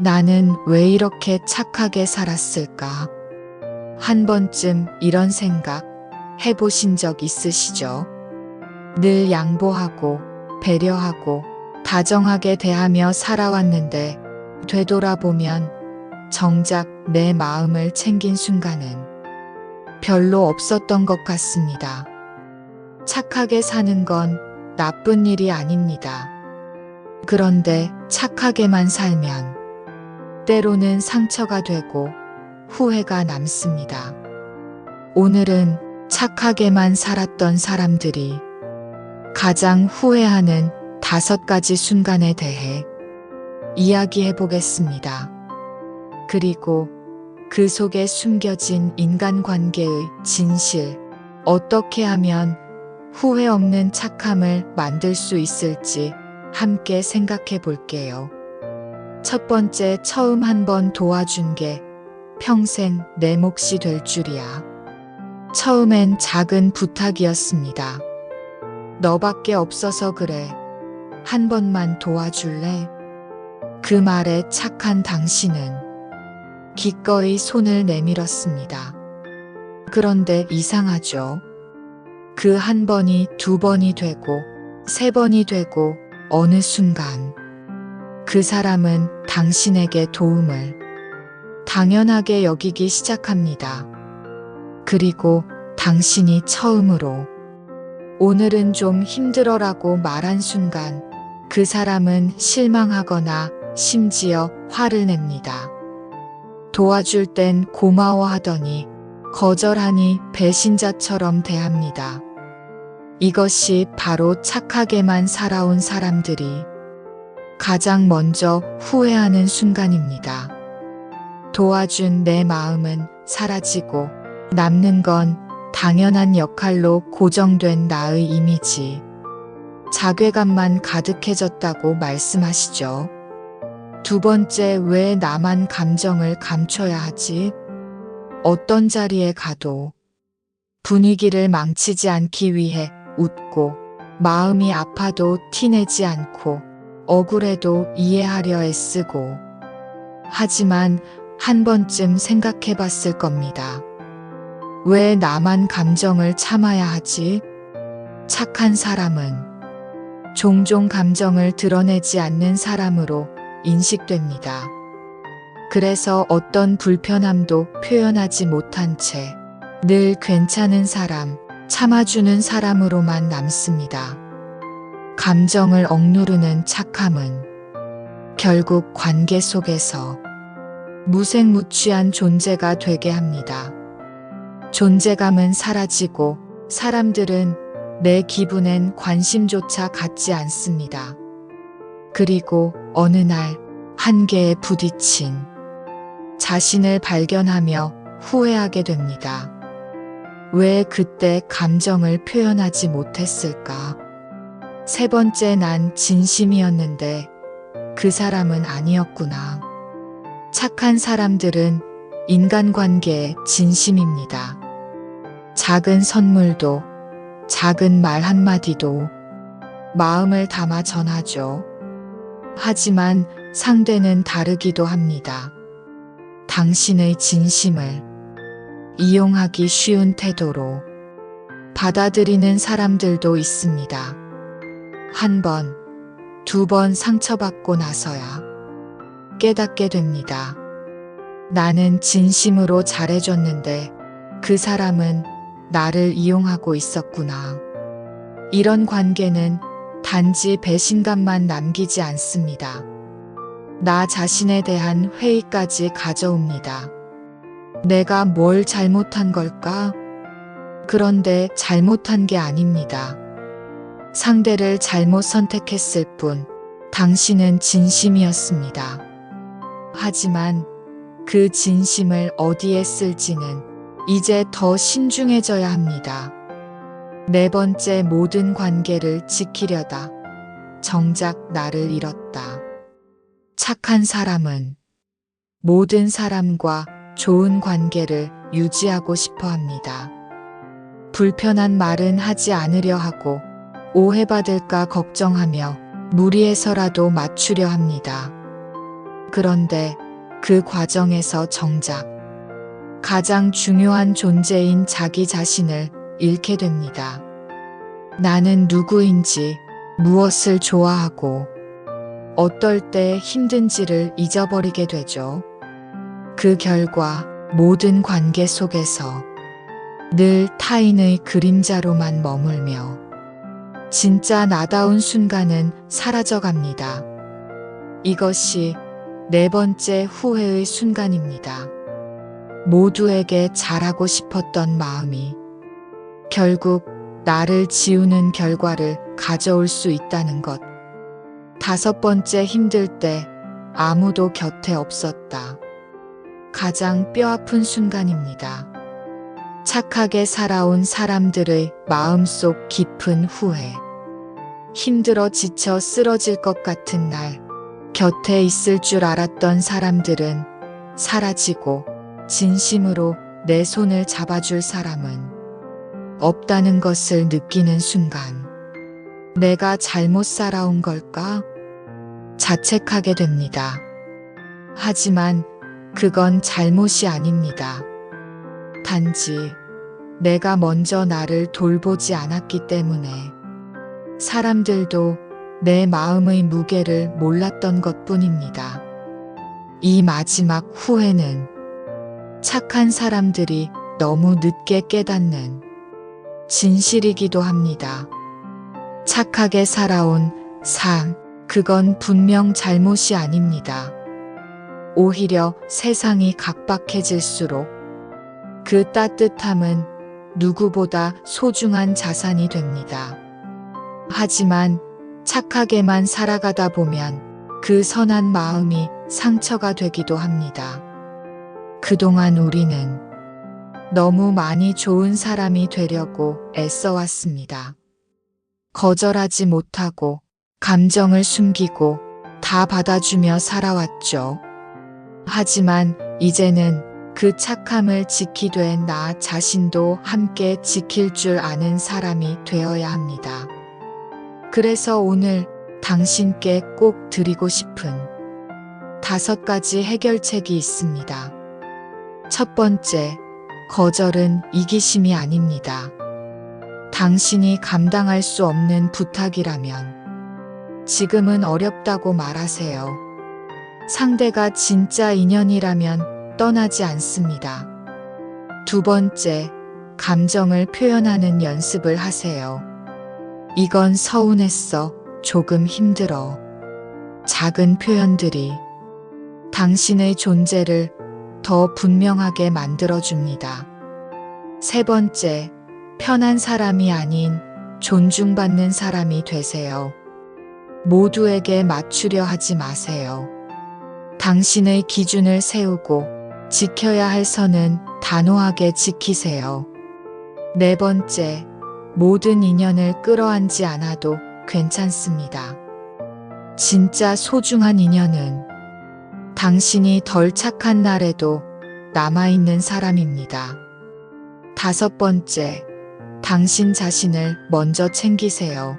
나는 왜 이렇게 착하게 살았을까? 한 번쯤 이런 생각 해보신 적 있으시죠? 늘 양보하고 배려하고 다정하게 대하며 살아왔는데 되돌아보면 정작 내 마음을 챙긴 순간은 별로 없었던 것 같습니다. 착하게 사는 건 나쁜 일이 아닙니다. 그런데 착하게만 살면 때로는 상처가 되고 후회가 남습니다. 오늘은 착하게만 살았던 사람들이 가장 후회하는 5가지 순간에 대해 이야기해 보겠습니다. 그리고 그 속에 숨겨진 인간관계의 진실, 어떻게 하면 후회 없는 착함을 만들 수 있을지 함께 생각해 볼게요. 첫 번째, 처음 한 번 도와준 게 평생 내 몫이 될 줄이야. 처음엔 작은 부탁이었습니다. 너밖에 없어서 그래. 한 번만 도와줄래? 그 말에 착한 당신은 기꺼이 손을 내밀었습니다. 그런데 이상하죠? 그 한 번이 2번이 되고 3번이 되고 어느 순간 그 사람은 당신에게 도움을 당연하게 여기기 시작합니다. 그리고 당신이 처음으로 오늘은 좀 힘들어라고 말한 순간 그 사람은 실망하거나 심지어 화를 냅니다. 도와줄 땐 고마워하더니 거절하니 배신자처럼 대합니다. 이것이 바로 착하게만 살아온 사람들이 가장 먼저 후회하는 순간입니다. 도와준 내 마음은 사라지고 남는 건 당연한 역할로 고정된 나의 이미지, 자괴감만 가득해졌다고 말씀하시죠. 2번째, 왜 나만 감정을 감춰야 하지? 어떤 자리에 가도 분위기를 망치지 않기 위해 웃고 마음이 아파도 티내지 않고 억울해도 이해하려 애쓰고 하지만 한 번쯤 생각해 봤을 겁니다. 왜 나만 감정을 참아야 하지? 착한 사람은 종종 감정을 드러내지 않는 사람으로 인식됩니다. 그래서 어떤 불편함도 표현하지 못한 채 늘 괜찮은 사람, 참아주는 사람으로만 남습니다. 감정을 억누르는 착함은 결국 관계 속에서 무색무취한 존재가 되게 합니다. 존재감은 사라지고 사람들은 내 기분엔 관심조차 갖지 않습니다. 그리고 어느 날 한계에 부딪힌 자신을 발견하며 후회하게 됩니다. 왜 그때 감정을 표현하지 못했을까? 3번째, 난 진심이었는데 그 사람은 아니었구나. 착한 사람들은 인간관계에 진심입니다. 작은 선물도, 작은 말 한마디도 마음을 담아 전하죠. 하지만 상대는 다르기도 합니다. 당신의 진심을 이용하기 쉬운 태도로 받아들이는 사람들도 있습니다. 1번, 2번 상처받고 나서야 깨닫게 됩니다. 나는 진심으로 잘해줬는데 그 사람은 나를 이용하고 있었구나. 이런 관계는 단지 배신감만 남기지 않습니다. 나 자신에 대한 회의까지 가져옵니다. 내가 뭘 잘못한 걸까? 그런데 잘못한 게 아닙니다. 상대를 잘못 선택했을 뿐 당신은 진심이었습니다. 하지만 그 진심을 어디에 쓸지는 이제 더 신중해져야 합니다. 4번째, 모든 관계를 지키려다 정작 나를 잃었다. 착한 사람은 모든 사람과 좋은 관계를 유지하고 싶어 합니다. 불편한 말은 하지 않으려 하고 오해받을까 걱정하며 무리해서라도 맞추려 합니다. 그런데 그 과정에서 정작 가장 중요한 존재인 자기 자신을 잃게 됩니다. 나는 누구인지, 무엇을 좋아하고, 어떨 때 힘든지를 잊어버리게 되죠. 그 결과 모든 관계 속에서 늘 타인의 그림자로만 머물며 진짜 나다운 순간은 사라져갑니다. 이것이 네 번째 후회의 순간입니다. 모두에게 잘하고 싶었던 마음이 결국 나를 지우는 결과를 가져올 수 있다는 것. 다섯 번째 힘들 때 아무도 곁에 없었다. 가장 뼈아픈 순간입니다. 착하게 살아온 사람들의 마음속 깊은 후회. 힘들어 지쳐 쓰러질 것 같은 날, 곁에 있을 줄 알았던 사람들은 사라지고 진심으로 내 손을 잡아줄 사람은 없다는 것을 느끼는 순간, 내가 잘못 살아온 걸까? 자책하게 됩니다. 하지만 그건 잘못이 아닙니다. 단지 내가 먼저 나를 돌보지 않았기 때문에 사람들도 내 마음의 무게를 몰랐던 것 뿐입니다. 이 마지막 후회는 착한 사람들이 너무 늦게 깨닫는 진실이기도 합니다. 착하게 살아온 삶, 그건 분명 잘못이 아닙니다. 오히려 세상이 각박해질수록 그 따뜻함은 누구보다 소중한 자산이 됩니다. 하지만 착하게만 살아가다 보면 그 선한 마음이 상처가 되기도 합니다. 그동안 우리는 너무 많이 좋은 사람이 되려고 애써왔습니다. 거절하지 못하고 감정을 숨기고 다 받아주며 살아왔죠. 하지만 이제는 그 착함을 지키되 나 자신도 함께 지킬 줄 아는 사람이 되어야 합니다. 그래서 오늘 당신께 꼭 드리고 싶은 5가지 해결책이 있습니다. 첫 번째, 거절은 이기심이 아닙니다. 당신이 감당할 수 없는 부탁이라면 지금은 어렵다고 말하세요. 상대가 진짜 인연이라면 떠나지 않습니다. 두 번째, 감정을 표현하는 연습을 하세요. 이건 서운했어, 조금 힘들어. 작은 표현들이 당신의 존재를 더 분명하게 만들어줍니다. 세 번째, 편한 사람이 아닌 존중받는 사람이 되세요. 모두에게 맞추려 하지 마세요. 당신의 기준을 세우고 지켜야 할 선은 단호하게 지키세요. 네 번째, 모든 인연을 끌어안지 않아도 괜찮습니다. 진짜 소중한 인연은 당신이 덜 착한 날에도 남아있는 사람입니다. 다섯 번째, 당신 자신을 먼저 챙기세요.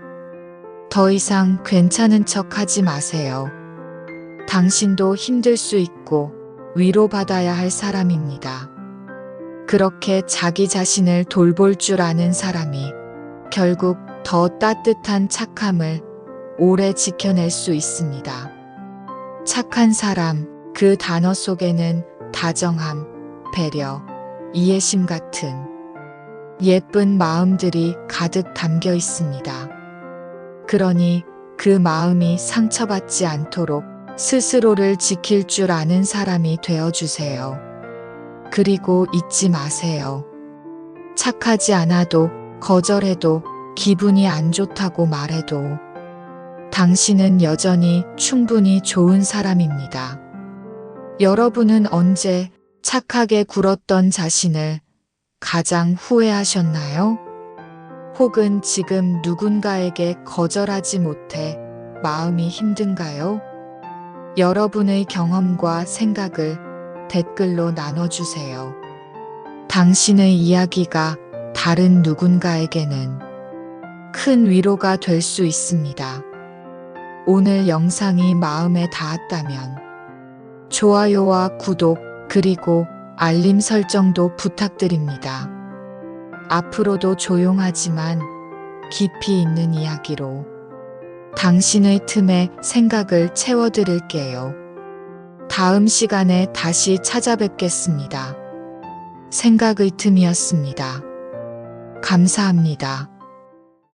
더 이상 괜찮은 척 하지 마세요. 당신도 힘들 수 있고 위로받아야 할 사람입니다. 그렇게 자기 자신을 돌볼 줄 아는 사람이 결국 더 따뜻한 착함을 오래 지켜낼 수 있습니다. 착한 사람, 그 단어 속에는 다정함, 배려, 이해심 같은 예쁜 마음들이 가득 담겨 있습니다. 그러니 그 마음이 상처받지 않도록 스스로를 지킬 줄 아는 사람이 되어주세요. 그리고 잊지 마세요. 착하지 않아도, 거절해도, 기분이 안 좋다고 말해도 당신은 여전히 충분히 좋은 사람입니다. 여러분은 언제 착하게 굴었던 자신을 가장 후회하셨나요? 혹은 지금 누군가에게 거절하지 못해 마음이 힘든가요? 여러분의 경험과 생각을 댓글로 나눠주세요. 당신의 이야기가 다른 누군가에게는 큰 위로가 될 수 있습니다. 오늘 영상이 마음에 닿았다면 좋아요와 구독, 그리고 알림 설정도 부탁드립니다. 앞으로도 조용하지만 깊이 있는 이야기로 당신의 틈에 생각을 채워드릴게요. 다음 시간에 다시 찾아뵙겠습니다. 생각의 틈이었습니다. 감사합니다.